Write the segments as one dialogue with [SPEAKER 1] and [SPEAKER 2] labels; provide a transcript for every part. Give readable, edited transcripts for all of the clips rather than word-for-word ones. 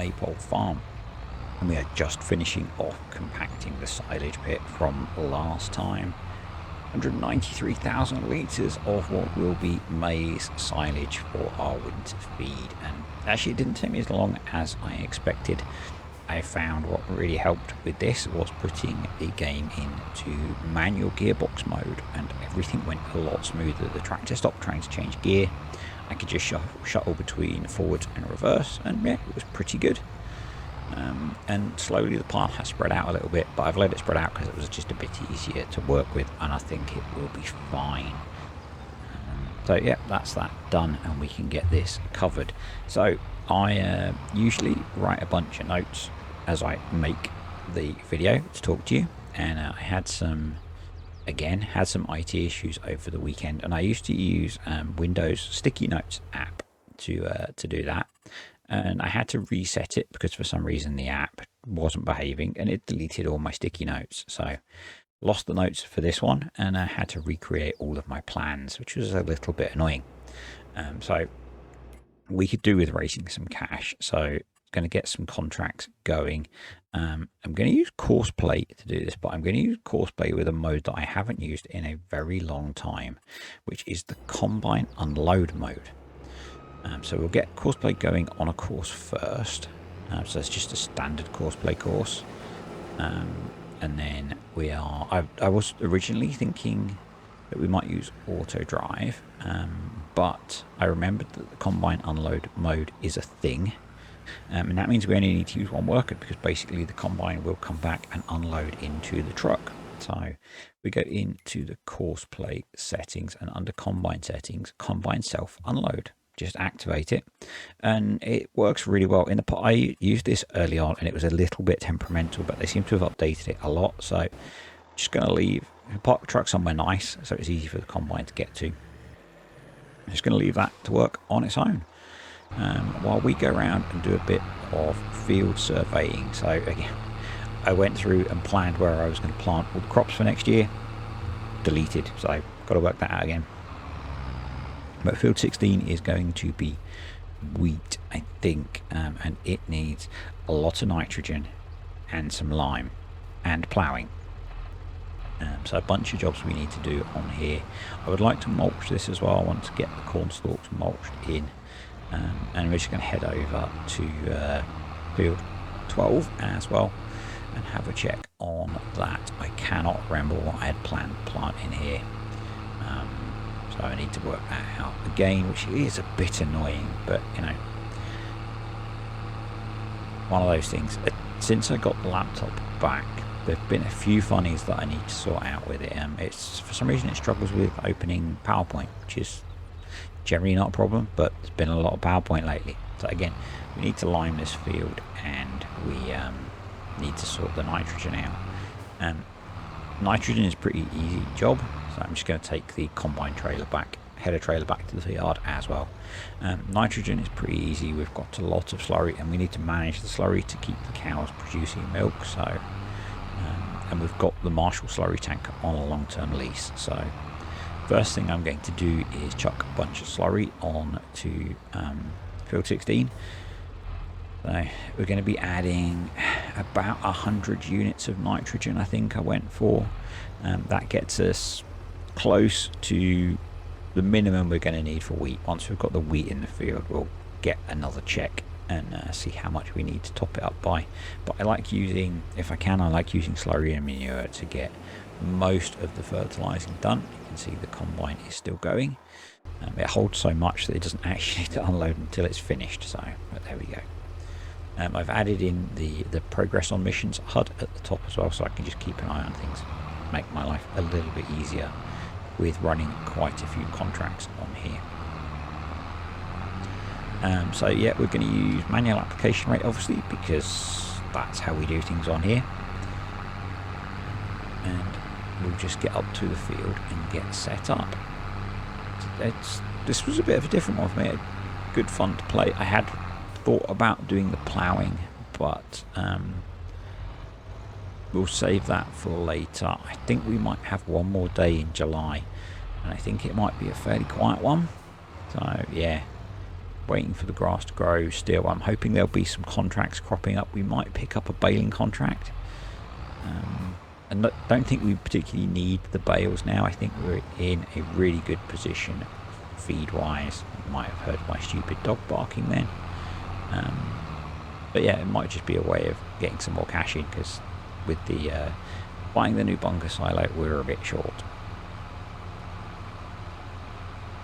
[SPEAKER 1] Maypole Farm, and we are just finishing off compacting the silage pit from last time. 193,000 litres of what will be maize silage for our winter feed, and actually it didn't take me as long as I expected. I found what really helped with this was putting the game into manual gearbox mode, and everything went a lot smoother. The tractor stopped trying to change gear. I could just shuttle between forward and reverse, and yeah, it was pretty good. And slowly the path has spread out a little bit, but I've let it spread out because it was just a bit easier to work with, and I think it will be fine. So yeah, that's that done, and we can get this covered. So I usually write a bunch of notes as I make the video to talk to you, and I had some IT issues over the weekend, and I used to use Windows Sticky Notes app to do that, and I had to reset it because for some reason the app wasn't behaving and it deleted all my sticky notes. So lost the notes for this one, and I had to recreate all of my plans, which was a little bit annoying. So we could do with raising some cash, so going to get some contracts going. I'm going to use Courseplay to do this, but I'm going to use Courseplay with a mode that I haven't used in a very long time, which is the Combine Unload mode. So we'll get Courseplay going on a course first. So it's just a standard Courseplay course. And then I was originally thinking that we might use auto drive, but I remembered that the Combine Unload mode is a thing. And that means we only need to use one worker, because basically the combine will come back and unload into the truck. So we go into the Courseplay settings, and under combine settings, combine self unload, just activate it, and it works really well. I used this early on and it was a little bit temperamental, but they seem to have updated it a lot. So just going to park the truck somewhere nice so it's easy for the combine to get to. I'm just going to leave that to work on its own while we go around and do a bit of field surveying. So again, I went through and planned where I was going to plant all the crops for next year. Deleted, so I've got to work that out again. But field 16 is going to be wheat, I think, and it needs a lot of nitrogen and some lime and ploughing. So a bunch of jobs we need to do on here. I would like to mulch this as well. I want to get the corn stalks mulched in. And we're just going to head over to field 12 as well and have a check on that. I cannot remember what I had planned to plant in here. So I need to work that out again, which is a bit annoying, but you know, one of those things. Since I got the laptop back, there have been a few funnies that I need to sort out with it. It's for some reason it struggles with opening PowerPoint, which is generally not a problem, but there's been a lot of PowerPoint lately. So again, we need to lime this field, and we need to sort the nitrogen out. Nitrogen is a pretty easy job, so I'm just going to take the combine trailer back, header trailer back to the yard as well. Nitrogen is pretty easy. We've got a lot of slurry, and we need to manage the slurry to keep the cows producing milk. So and we've got the Marshall slurry tank on a long-term lease. So first thing I'm going to do is chuck a bunch of slurry on to field 16. So we're going to be adding about 100 units of nitrogen, I think I went for. That gets us close to the minimum we're going to need for wheat. Once we've got the wheat in the field, we'll get another check and see how much we need to top it up by. But I like using, if I can, I like using slurry and manure to get most of the fertilizing done. You can see the combine is still going. It holds so much that it doesn't actually need to unload until it's finished. So, but there we go. I've added in the progress on missions HUD at the top as well, so I can just keep an eye on things, make my life a little bit easier with running quite a few contracts on here. So yeah, we're going to use manual application rate, obviously, because that's how we do things on here. And we'll just get up to the field and get set up. This was a bit of a different one for me. Good fun to play. I had thought about doing the ploughing, but we'll save that for later. I think we might have one more day in July, and I think it might be a fairly quiet one. So yeah, waiting for the grass to grow still. I'm hoping there'll be some contracts cropping up. We might pick up a baling contract. And don't think we particularly need the bales now. I think we're in a really good position feed-wise. You might have heard my stupid dog barking then. But yeah, it might just be a way of getting some more cash in, because with the buying the new bunker silo, we're a bit short.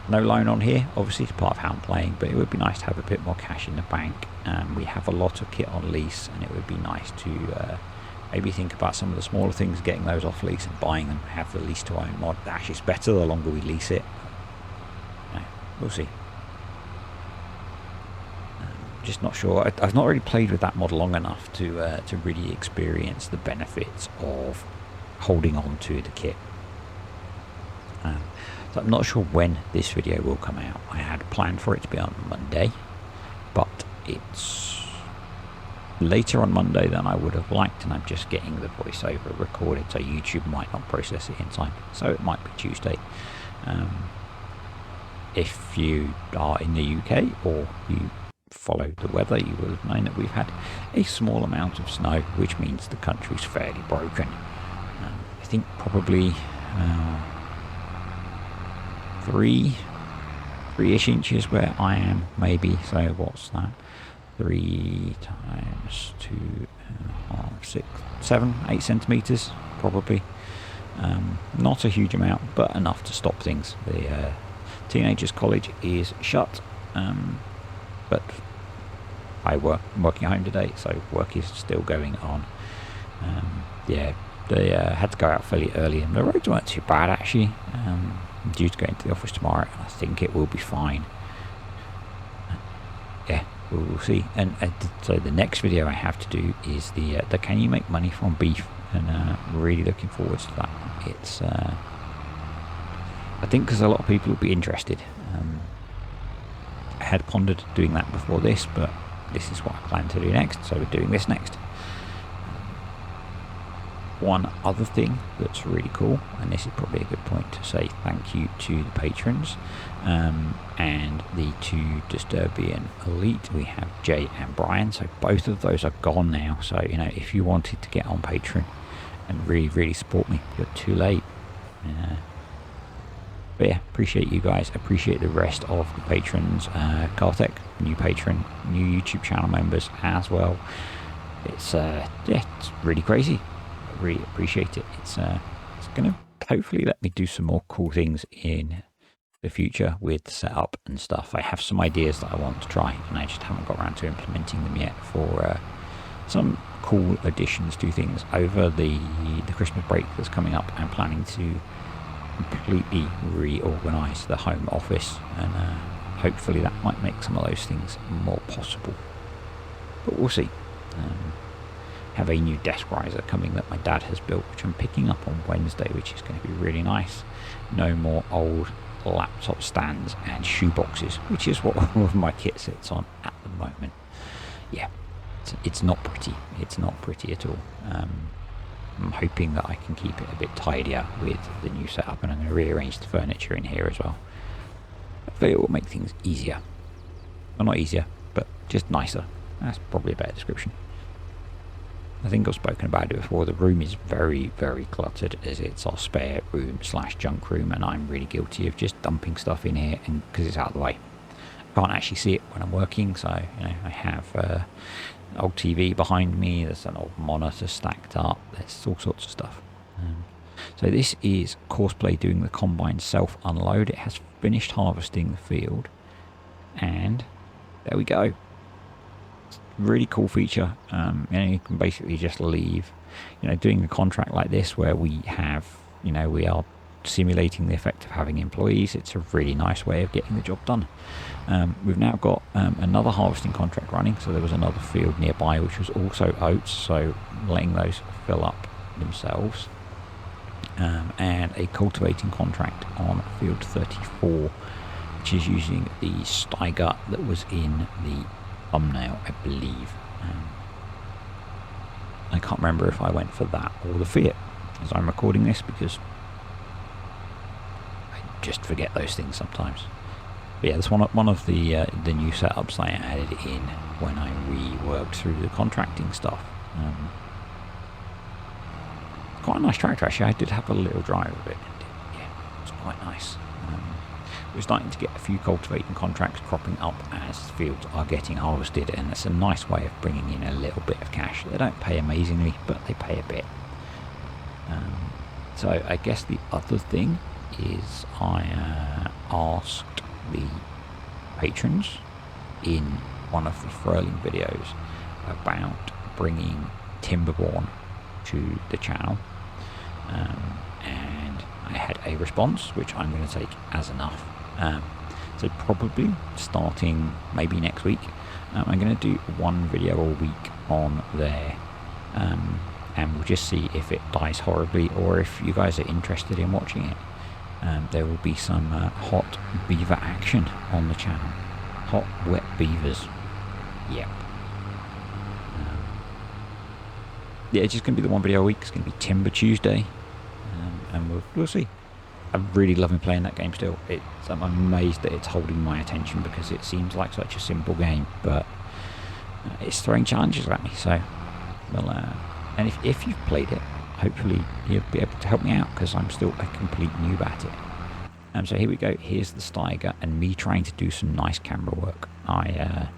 [SPEAKER 1] No loan on here, obviously it's part of how I'm playing, but it would be nice to have a bit more cash in the bank. We have a lot of kit on lease, and it would be nice to maybe think about some of the smaller things, getting those off lease and buying them, have the lease to own mod. Actually, it's better the longer we lease it. No, we'll see. Just not sure. I've not really played with that mod long enough to really experience the benefits of holding on to the kit. So I'm not sure when this video will come out. I had planned for it to be on Monday, but it's later on Monday than I would have liked, and I'm just getting the voiceover recorded, so YouTube might not process it in time, so it might be Tuesday. If you are in the UK or you follow the weather, you will have known that we've had a small amount of snow, which means the country's fairly broken. I think probably 3-ish inches where I am, maybe. So what's that? 3 times 2, 6, 7, 8 centimeters, probably. Not a huge amount, but enough to stop things. The teenagers' college is shut, but I'm working at home today, so work is still going on. Yeah, they had to go out fairly early, and the roads weren't too bad actually. I'm due to go into the office tomorrow, and I think it will be fine. Yeah, we'll see. And so the next video I have to do is the can you make money from beef, and really looking forward to that. It's I think because a lot of people will be interested. I had pondered doing that before this, but this is what I plan to do next, so we're doing this next. One other thing that's really cool, and this is probably a good point to say thank you to the patrons, and the 2 Disturbian Elite. We have Jay and Brian, so both of those are gone now. So, you know, if you wanted to get on Patreon and really support me, you're too late. But yeah, appreciate you guys, appreciate the rest of the patrons. Kartek, new patron, new YouTube channel members as well. It's yeah, it's really crazy. Really appreciate it. It's gonna hopefully let me do some more cool things in the future with setup and stuff. I have some ideas that I want to try, and I just haven't got around to implementing them yet for some cool additions to things over the Christmas break that's coming up. I'm planning to completely reorganize the home office, and hopefully that might make some of those things more possible, but we'll see. Have a new desk riser coming that my dad has built, which I'm picking up on Wednesday, which is going to be really nice. No more old laptop stands and shoe boxes, which is what all of my kit sits on at the moment. Yeah, it's not pretty. It's not pretty at all. I'm hoping that I can keep it a bit tidier with the new setup, and I'm going to rearrange the furniture in here as well. Hopefully it will make things easier. Well, not easier, but just nicer. That's probably a better description. I think I've spoken about it before. The room is very cluttered, as it's our spare room / junk room, and I'm really guilty of just dumping stuff in here, and because it's out of the way. I can't actually see it when I'm working, so you know, I have an old TV behind me, there's an old monitor stacked up, there's all sorts of stuff. So this is Courseplay doing the combine self unload. It has finished harvesting the field, and there we go. Really cool feature. You can basically just leave, doing a contract like this where we have, we are simulating the effect of having employees. It's a really nice way of getting the job done. We've now got another harvesting contract running, so there was another field nearby which was also oats, so letting those fill up themselves, and a cultivating contract on field 34, which is using the Steiger that was in the thumbnail, I believe. I can't remember if I went for that or the Fiat as I'm recording this, because I just forget those things sometimes. But yeah, that's one of the new setups I added in when I reworked through the contracting stuff. Quite a nice tractor actually. I did have a little drive of it, and yeah, it was quite nice. We're starting to get a few cultivating contracts cropping up as fields are getting harvested, and it's a nice way of bringing in a little bit of cash. They don't pay amazingly, but they pay a bit. So I guess the other thing is I asked the patrons in one of the furling videos about bringing Timberborn to the channel, and I had a response which I'm going to take as enough. So probably starting maybe next week, I'm going to do one video a week on there, and we'll just see if it dies horribly or if you guys are interested in watching it. There will be some hot beaver action on the channel. Hot, wet beavers. Yep. Yeah, it's just going to be the one video a week. It's going to be Timber Tuesday, and we'll see. I'm really loving playing that game still. I'm amazed that it's holding my attention because it seems like such a simple game, but it's throwing challenges at me. So, well, and if you've played it, hopefully you'll be able to help me out because I'm still a complete noob at it. So here we go. Here's the Steiger and me trying to do some nice camera work. I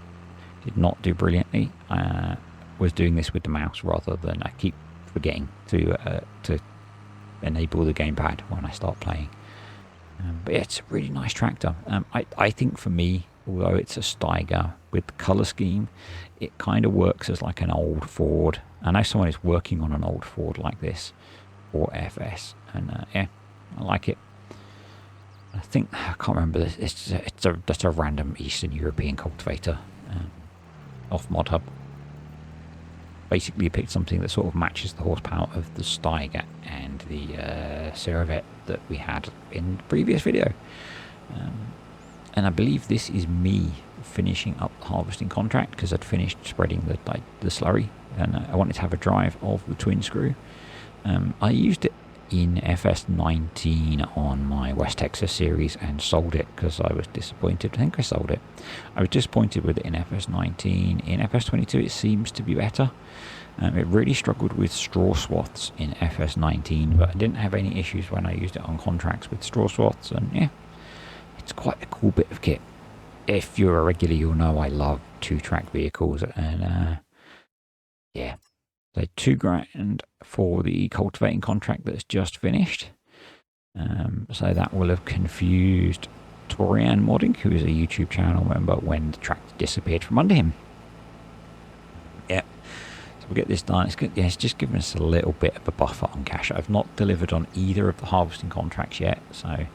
[SPEAKER 1] did not do brilliantly. Was doing this with the mouse rather than I keep forgetting to enable the gamepad when I start playing. But yeah, it's a really nice tractor. I think for me, although it's a Steiger with the colour scheme, it kind of works as like an old Ford. I know someone is working on an old Ford like this, or FS, and yeah, I like it. I think, I can't remember this, it's just a random Eastern European cultivator off ModHub. Basically you picked something that sort of matches the horsepower of the Steiger and the Ceravette that we had in the previous video. And I believe this is me finishing up the harvesting contract because I'd finished spreading the slurry, and I wanted to have a drive of the twin screw. I used it in FS19 on my West Texas series and sold it because I was disappointed. I think I sold it. I was disappointed with it in FS19. In FS22 it seems to be better. It really struggled with straw swaths in FS19, but I didn't have any issues when I used it on contracts with straw swaths, and yeah, it's quite a cool bit of kit. If you're a regular, you'll know I love two-track vehicles, and yeah. So $2,000 for the cultivating contract that's just finished. So that will have confused Torian Modding, who is a YouTube channel member, when the tractor disappeared from under him. Yep. So we'll get this done. It's good. Yeah, it's just given us a little bit of a buffer on cash. I've not delivered on either of the harvesting contracts yet, so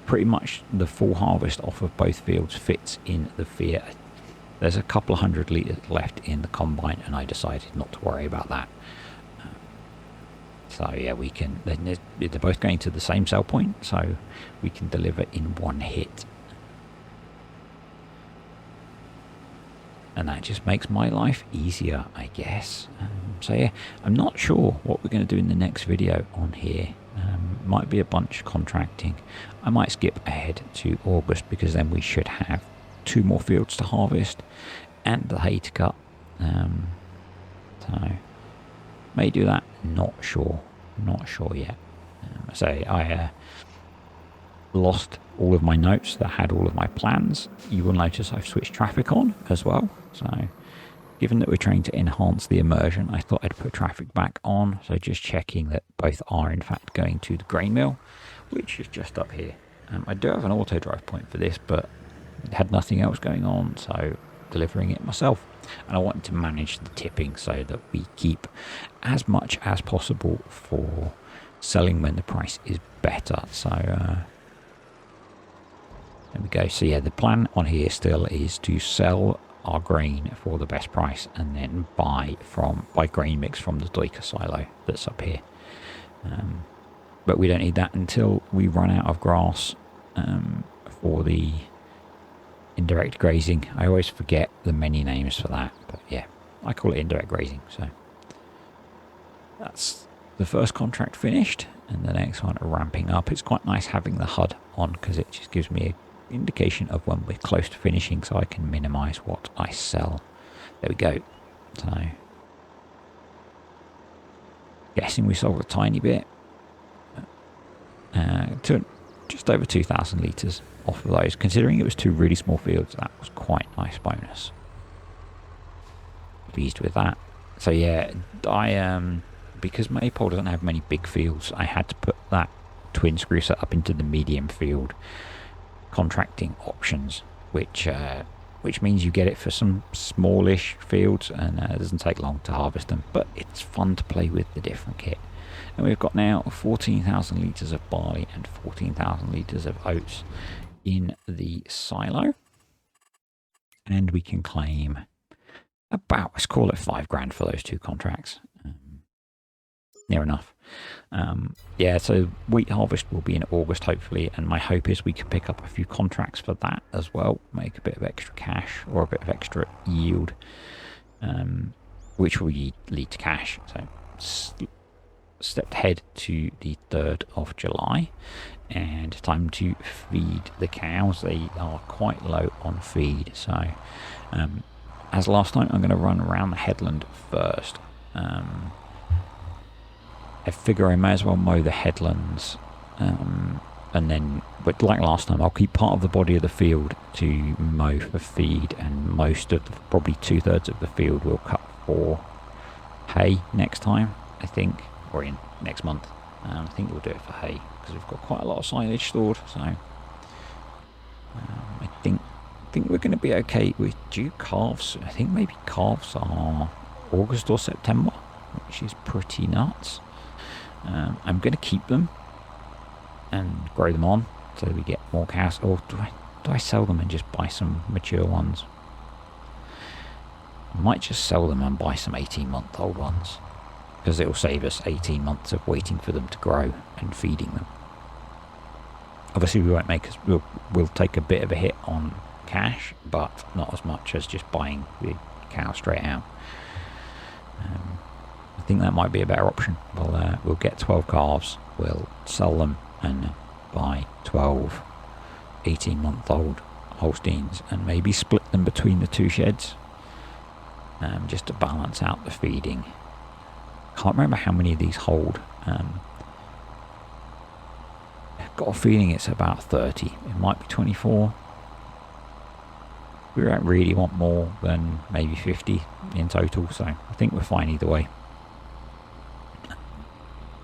[SPEAKER 1] pretty much the full harvest off of both fields fits in the Fiat. There's a couple of 100 litres left in the combine, and I decided not to worry about that. So yeah, we can. They're both going to the same sell point, so we can deliver in one hit, and that just makes my life easier, I guess. So yeah, I'm not sure what we're going to do in the next video on here. Might be a bunch contracting. I might skip ahead to August because then we should have 2 more fields to harvest and the hay to cut. So may do that. Not sure yet. So I lost all of my notes that had all of my plans. You will notice I've switched traffic on as well. So given that we're trying to enhance the immersion, I thought I'd put traffic back on. So just checking that both are in fact going to the grain mill, which is just up here. I do have an auto drive point for this, but had nothing else going on, so delivering it myself. And I wanted to manage the tipping so that we keep as much as possible for selling when the price is better. So there we go. So yeah, the plan on here still is to sell our grain for the best price and then buy grain mix from the Doika silo that's up here. But we don't need that until we run out of grass for the indirect grazing. I always forget the many names for that, but yeah, I call it indirect grazing. So that's the first contract finished, and the next one ramping up. It's quite nice having the HUD on because it just gives me indication of when we're close to finishing so I can minimize what I sell. There we go. So guessing we sold a tiny bit, to just over 2,000 litres off of those. Considering it was 2 really small fields, that was quite a nice bonus. Pleased with that. So yeah, I because Maypole doesn't have many big fields, I had to put that twin screw set up into the medium field contracting options, which means you get it for some smallish fields, and it doesn't take long to harvest them, but it's fun to play with the different kit. And we've got now 14,000 litres of barley and 14,000 litres of oats in the silo, and we can claim about, let's call it 5 grand for those 2 contracts. Near enough. Yeah, so wheat harvest will be in August hopefully, and my hope is we can pick up a few contracts for that as well, make a bit of extra cash or a bit of extra yield, which will lead to cash. So stepped ahead to the 3rd of July, and time to feed the cows. They are quite low on feed, so as last time, I'm going to run around the headland first. I figure I may as well mow the headlands, and then, but like last time, I'll keep part of the body of the field to mow for feed, and most of probably 2/3 of the field we'll cut for hay next time, I think, or in next month. I think we'll do it for hay because we've got quite a lot of silage stored. So I think we're going to be okay with due calves. I think maybe calves are August or September, which is pretty nuts. I'm going to keep them and grow them on so we get more cows. Or do I sell them and just buy some mature ones? I might just sell them and buy some 18-month-old ones, because it will save us 18 months of waiting for them to grow and feeding them. Obviously, we won't make us. We'll take a bit of a hit on cash, but not as much as just buying the cow straight out. I think that might be a better option. We'll get 12 calves, we'll sell them and buy 12 18-month-old Holsteins, and maybe split them between the 2 sheds, just to balance out the feeding. Can't remember how many of these hold. I've got a feeling it's about 30. It might be 24. We don't really want more than maybe 50 in total, so I think we're fine either way.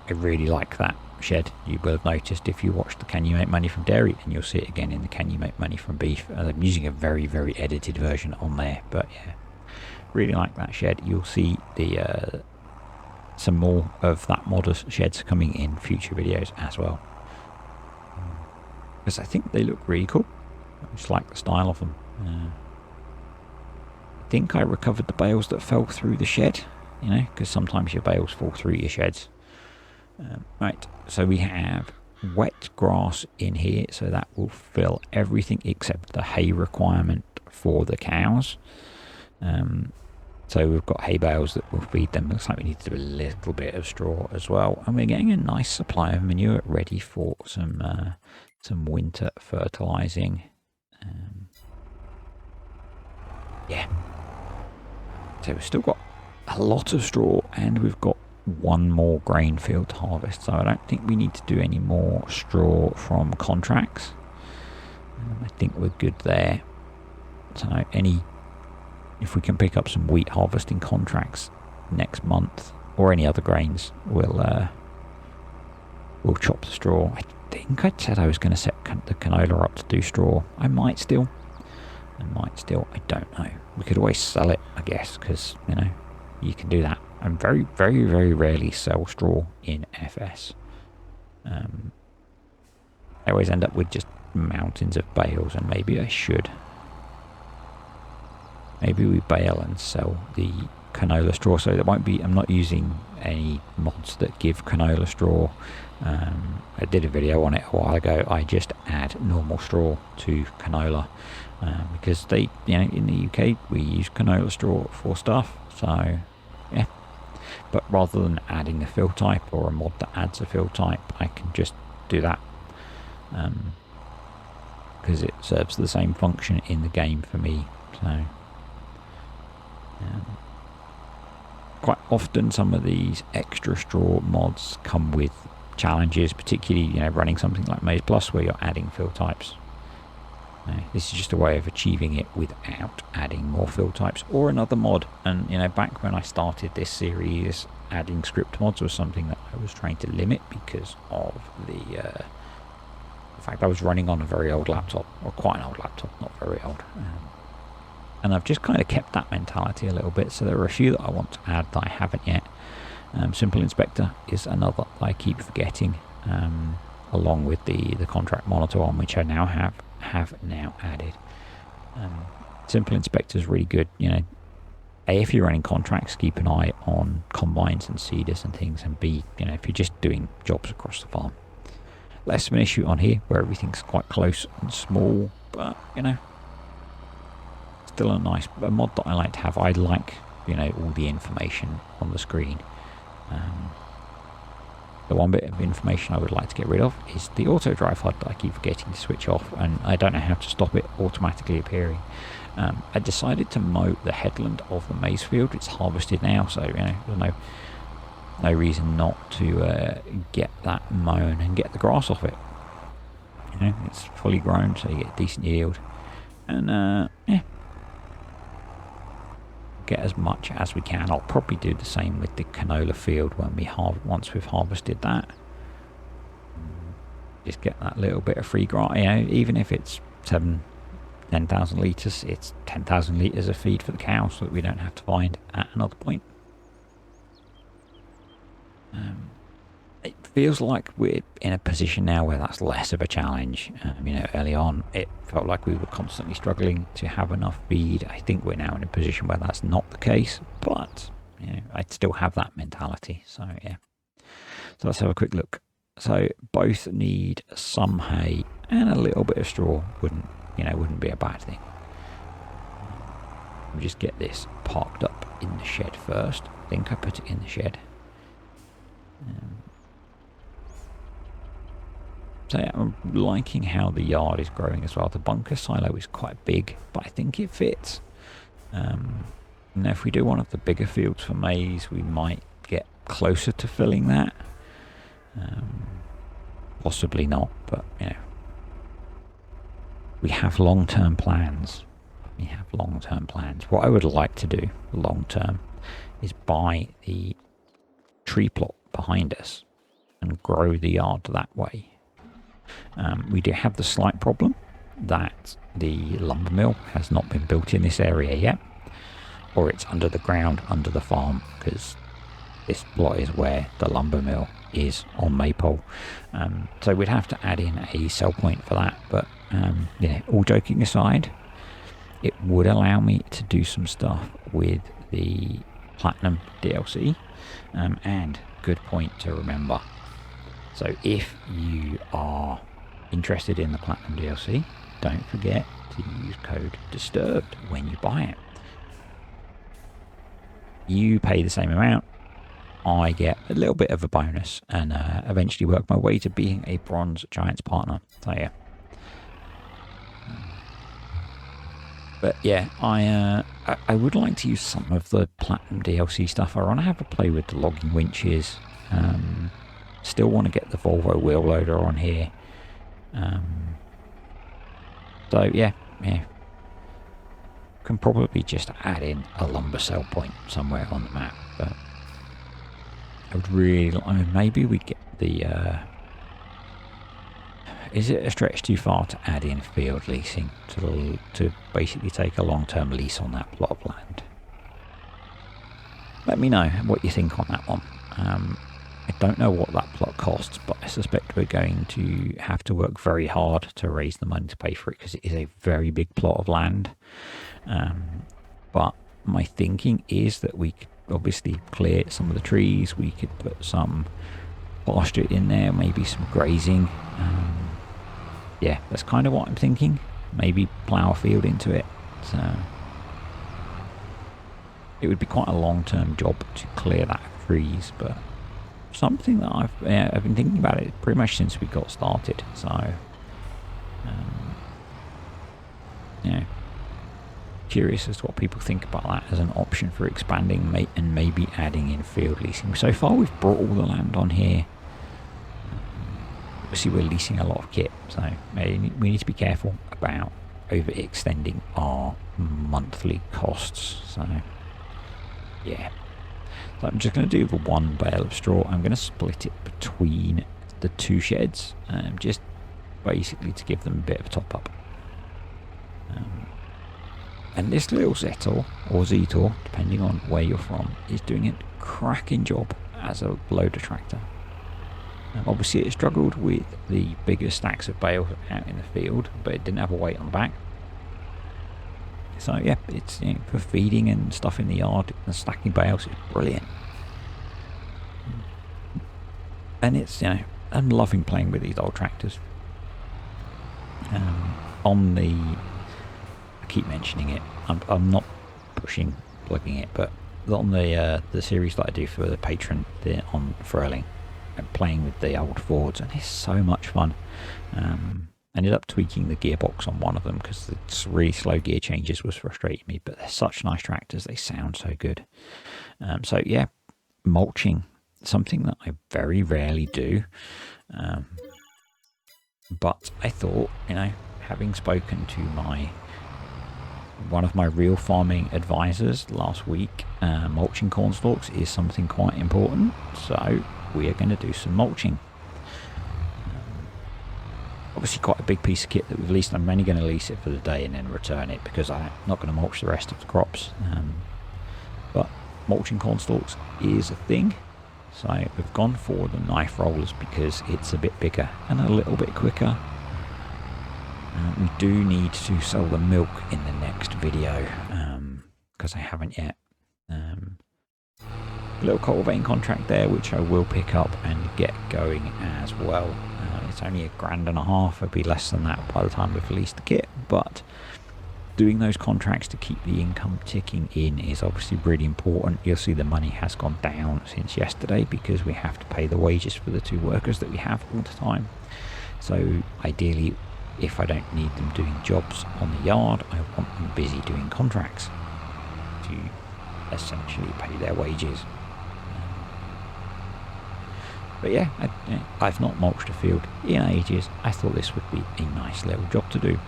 [SPEAKER 1] I really like that shed. You will have noticed if you watch the Can You Make Money from Dairy, and you'll see it again in the Can You Make Money from Beef. I'm using a very, very edited version on there, but yeah, really like that shed. You'll see the some more of that modest sheds coming in future videos as well, because I think they look really cool. I just like the style of them. I think I recovered the bales that fell through the shed, because sometimes your bales fall through your sheds. Right, so we have wet grass in here, so that will fill everything except the hay requirement for the cows. So we've got hay bales that will feed them. Looks like we need to do a little bit of straw as well, and we're getting a nice supply of manure ready for some winter fertilizing. Yeah, so we've still got a lot of straw, and we've got 1 more grain field to harvest, so I don't think we need to do any more straw from contracts. I think we're good there. So if we can pick up some wheat harvesting contracts next month, or any other grains, we'll chop the straw. I think I said I was going to set the canola up to do straw. I might still. I don't know. We could always sell it, I guess, because you can do that. I very, very, very rarely sell straw in FS. I always end up with just mountains of bales, and maybe I should. Maybe we bale and sell the canola straw, so there won't be. I'm not using any mods that give canola straw. I did a video on it a while ago. I just add normal straw to canola, because they, in the UK we use canola straw for stuff. So yeah. But rather than adding a fill type or a mod that adds a fill type, I can just do that. because it serves the same function in the game for me. So quite often some of these extra straw mods come with challenges, particularly running something like Maze Plus where you're adding fill types. This is just a way of achieving it without adding more fill types or another mod. And back when I started this series, adding script mods was something that I was trying to limit because of the fact I was running on a very old laptop, or quite an old laptop, not very old. And I've just kind of kept that mentality a little bit. So there are a few that I want to add that I haven't yet. Simple Inspector is another that I keep forgetting, along with the contract monitor one, which I now have now added. Simple Inspector is really good. A, if you're running contracts, keep an eye on combines and seeders and things, and B, if you're just doing jobs across the farm. Less of an issue on here where everything's quite close and small, but still a mod that I like to have. I like all the information on the screen. The one bit of information I would like to get rid of is the auto drive HUD that I keep forgetting to switch off, and I don't know how to stop it automatically appearing. I decided to mow the headland of the maize field. It's harvested now, so there's no reason not to get that mown and get the grass off it. It's fully grown, so you get decent yield, and get as much as we can. I'll probably do the same with the canola field when once we've harvested that. Just get that little bit of free grass. Even if it's 10,000 litres, it's 10,000 litres of feed for the cows so that we don't have to find at another point. It feels like we're in a position now where that's less of a challenge. Early on it felt like we were constantly struggling to have enough feed. I think we're now in a position where that's not the case, but I still have that mentality. So yeah, so let's have a quick look. So both need some hay, and a little bit of straw wouldn't be a bad thing. We'll just get this parked up in the shed first. I think I put it in the shed. So yeah, I'm liking how the yard is growing as well. The bunker silo is quite big, but I think it fits. Now if we do one of the bigger fields for maize, we might get closer to filling that. Possibly not, but we have long-term plans. What I would like to do long-term is buy the tree plot behind us and grow the yard that way. We do have the slight problem that the lumber mill has not been built in this area yet, or it's under the ground under the farm, because this plot is where the lumber mill is on Maypole. So we'd have to add in a sell point for that, but all joking aside, it would allow me to do some stuff with the Platinum DLC. And good point to remember. So if you are interested in the Platinum DLC, don't forget to use code DISTURBED when you buy it. You pay the same amount, I get a little bit of a bonus, and eventually work my way to being a Bronze Giants partner. So yeah. But yeah, I would like to use some of the Platinum DLC stuff. I want to have a play with the logging winches. Still want to get the Volvo wheel loader on here. So yeah. Can probably just add in a lumber sell point somewhere on the map. But I would really, maybe we get the. Is it a stretch too far to add in field leasing to basically take a long-term lease on that plot of land? Let me know what you think on that one. I don't know what that plot costs, but I suspect we're going to have to work very hard to raise the money to pay for it, because it is a very big plot of land. But my thinking is that we could obviously clear some of the trees. We could put some pasture in there, maybe some grazing. Yeah, that's kind of what I'm thinking. Maybe plough a field into it. So it would be quite a long-term job to clear that trees, but something that I've been thinking about it pretty much since we got started. So you know, curious as to what people think about that as an option for expanding and maybe adding in field leasing. So far we've brought all the land on here. Obviously we're leasing a lot of kit, so we need to be careful about overextending our monthly costs. So yeah, so I'm just going to do the one bale of straw. I'm going to split it between the two sheds, just basically to give them a bit of a top up. And this little Zetor, or Zetor, depending on where you're from, is doing a cracking job as a loader tractor. Obviously it struggled with the bigger stacks of bales out in the field, but it didn't have a weight on the back. So yeah, it's, you know, for feeding and stuff in the yard and stacking bales, it's brilliant. And it's, you know, I'm loving playing with these old tractors. On the, I keep mentioning it, I'm not plugging it, but on the series that I do for the patron on Furling, and playing with the old Fords, and it's so much fun. Ended up tweaking the gearbox on one of them because the really slow gear changes was frustrating me, but they're such nice tractors, they sound so good. So yeah, mulching, something that I very rarely do, but I thought, you know, having spoken to one of my real farming advisors last week, mulching corn stalks is something quite important, so we are going to do some mulching. Obviously quite a big piece of kit that we've leased. I'm only going to lease it for the day and then return it because I'm not going to mulch the rest of the crops. But mulching corn stalks is a thing. So we've gone for the knife rollers because it's a bit bigger and a little bit quicker. We do need to sell the milk in the next video because I haven't yet. A little cultivating contract there which I will pick up and get going as well. It's only $1,500, it'll be less than that by the time we've released the kit, but doing those contracts to keep the income ticking in is obviously really important. You'll see the money has gone down since yesterday because we have to pay the wages for the 2 workers that we have all the time. So ideally, if I don't need them doing jobs on the yard, I want them busy doing contracts to essentially pay their wages. But yeah, I've not mulched a field in ages. I thought this would be a nice little job to do.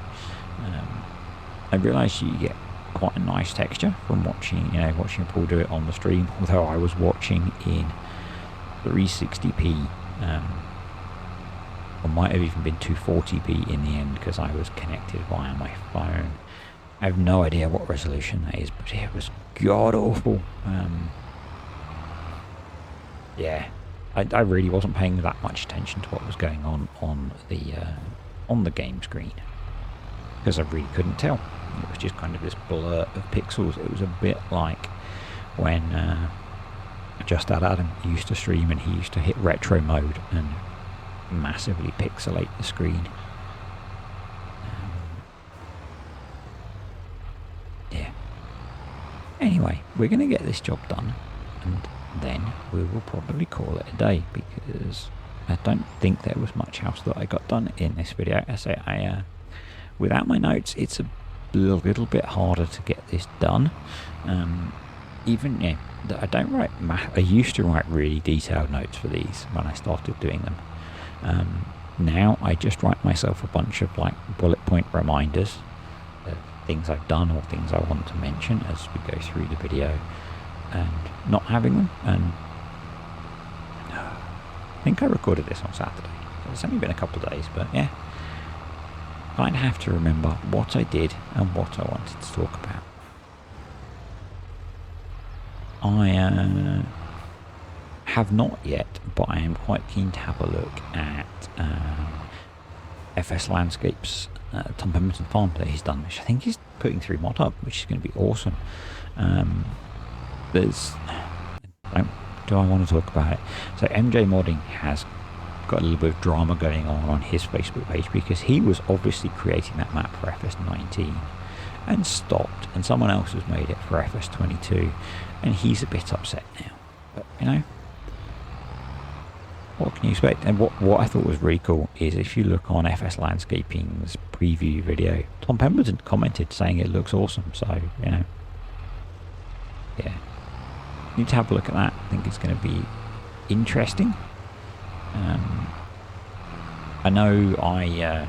[SPEAKER 1] I realised you get quite a nice texture from watching Paul do it on the stream. Although I was watching in 360p, or might have even been 240p in the end because I was connected via my phone. I have no idea what resolution that is, but it was god awful. Yeah. I really wasn't paying that much attention to what was going on the game screen because I really couldn't tell. It was just kind of this blur of pixels. It was a bit like when Just Adam used to stream and he used to hit retro mode and massively pixelate the screen. Yeah. Anyway, we're going to get this job done and then we will probably call it a day because I don't think there was much else that I got done in this video. I say without my notes it's a little bit harder to get this done. Even I don't write I used to write really detailed notes for these when I started doing them. Now I just write myself a bunch of like bullet point reminders of things I've done or things I want to mention as we go through the video. And not having them, and I think I recorded this on Saturday, so it's only been a couple of days, but yeah, I'd have to remember what I did and what I wanted to talk about. I have not yet, but I am quite keen to have a look at FS Landscapes Tom Pemberton Farm that he's done, which I think he's putting through Mod Hub, which is going to be awesome. Do I want to talk about it? So MJ Modding has got a little bit of drama going on his Facebook page because he was obviously creating that map for FS19 and stopped, and someone else has made it for FS22 and he's a bit upset now. But you know, what can you expect? And what I thought was really cool is if you look on FS Landscaping's preview video Tom Pemberton commented saying it looks awesome. So, you know, yeah. Need to have a look at that. I think it's going to be interesting. I know I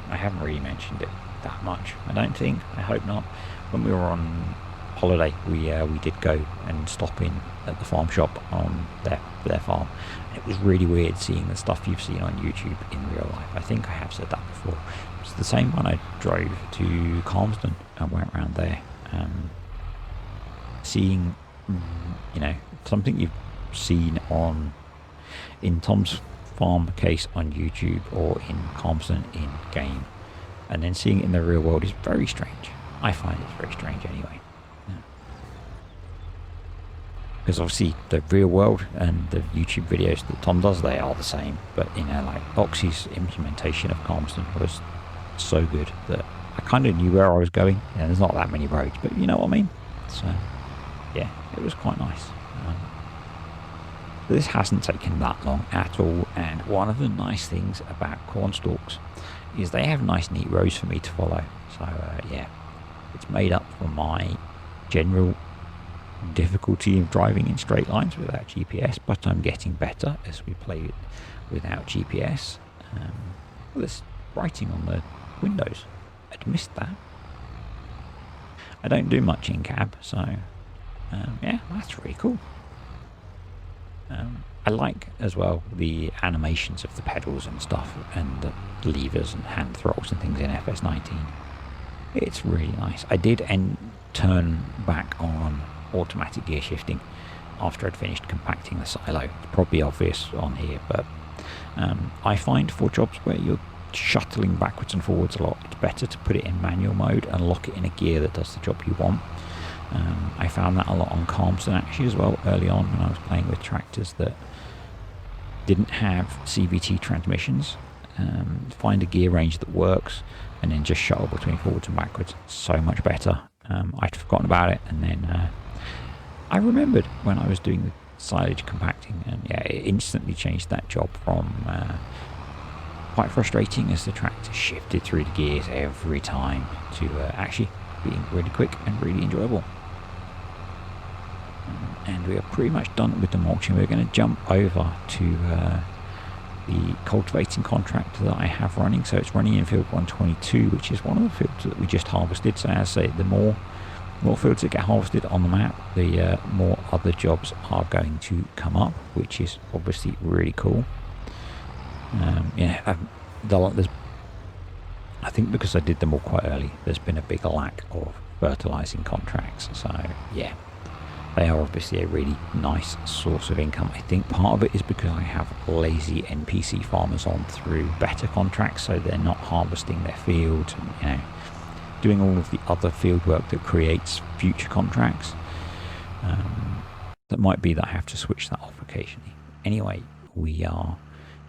[SPEAKER 1] haven't really mentioned it that much. I don't think. I hope not. When we were on holiday, we did go and stop in at the farm shop on their farm. And it was really weird seeing the stuff you've seen on YouTube in real life. I think I have said that before. It's the same when I drove to Calmsden and went around there. Seeing, you know, something you've seen in Tom's farm case on YouTube or in Calmsden in game, and then seeing it in the real world is very strange. I find it very strange anyway. Because obviously the real world and the YouTube videos that Tom does, they are the same. But, you know, like Oxy's implementation of Calmsden was so good that I kind of knew where I was going. Yeah, there's not that many roads, but you know what I mean? So, yeah, it was quite nice. This hasn't taken that long at all, and one of the nice things about Cornstalks is they have nice neat roads for me to follow. So yeah, it's made up for my general difficulty of driving in straight lines without GPS, but I'm getting better as we play it without GPS. Well, there's writing on the windows. I'd missed that. I don't do much in cab, so yeah, that's really cool. I like as well the animations of the pedals and stuff, and the levers and hand throttles and things in FS19. It's really nice. I did turn back on automatic gear shifting after I'd finished compacting the silo. It's probably obvious on here, but I find for jobs where you're shuttling backwards and forwards a lot, it's better to put it in manual mode and lock it in a gear that does the job you want. I found that a lot on Calmsden actually as well early on when I was playing with tractors that didn't have CVT transmissions. Find a gear range that works and then just shuttle between forwards and backwards. So much better. I'd forgotten about it, and then I remembered when I was doing the silage compacting, and yeah, it instantly changed that job from quite frustrating as the tractor shifted through the gears every time to actually being really quick and really enjoyable. And we are pretty much done with the mulching. We're going to jump over to the cultivating contract that I have running. So it's running in field 122, which is one of the fields that we just harvested. So as I say, the more fields that get harvested on the map, the more other jobs are going to come up, which is obviously really cool. Yeah, I think because I did them all quite early, there's been a big lack of fertilising contracts. So yeah, they are obviously a really nice source of income. I think part of it is because I have lazy NPC farmers on through better contracts, so they're not harvesting their fields and, you know, doing all of the other field work that creates future contracts. That might be that I have to switch that off occasionally. Anyway, we are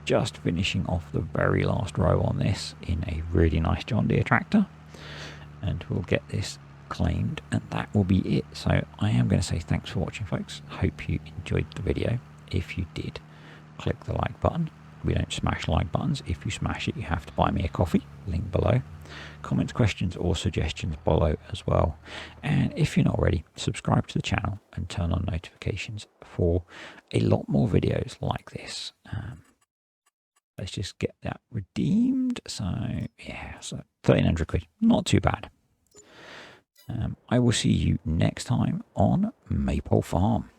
[SPEAKER 1] just finishing off the very last row on this in a really nice John Deere tractor, and we'll get this claimed, and that will be it. So I am going to say thanks for watching, folks. Hope you enjoyed the video. If you did, click the like button. We don't smash like buttons. If you smash it, you have to buy me a coffee, link below. Comments, questions or suggestions below as well. And if you're not already, subscribe to the channel and turn on notifications for a lot more videos like this. Let's just get that redeemed. So yeah, so 1,300 quid, not too bad. I will see you next time on Maypole Farm.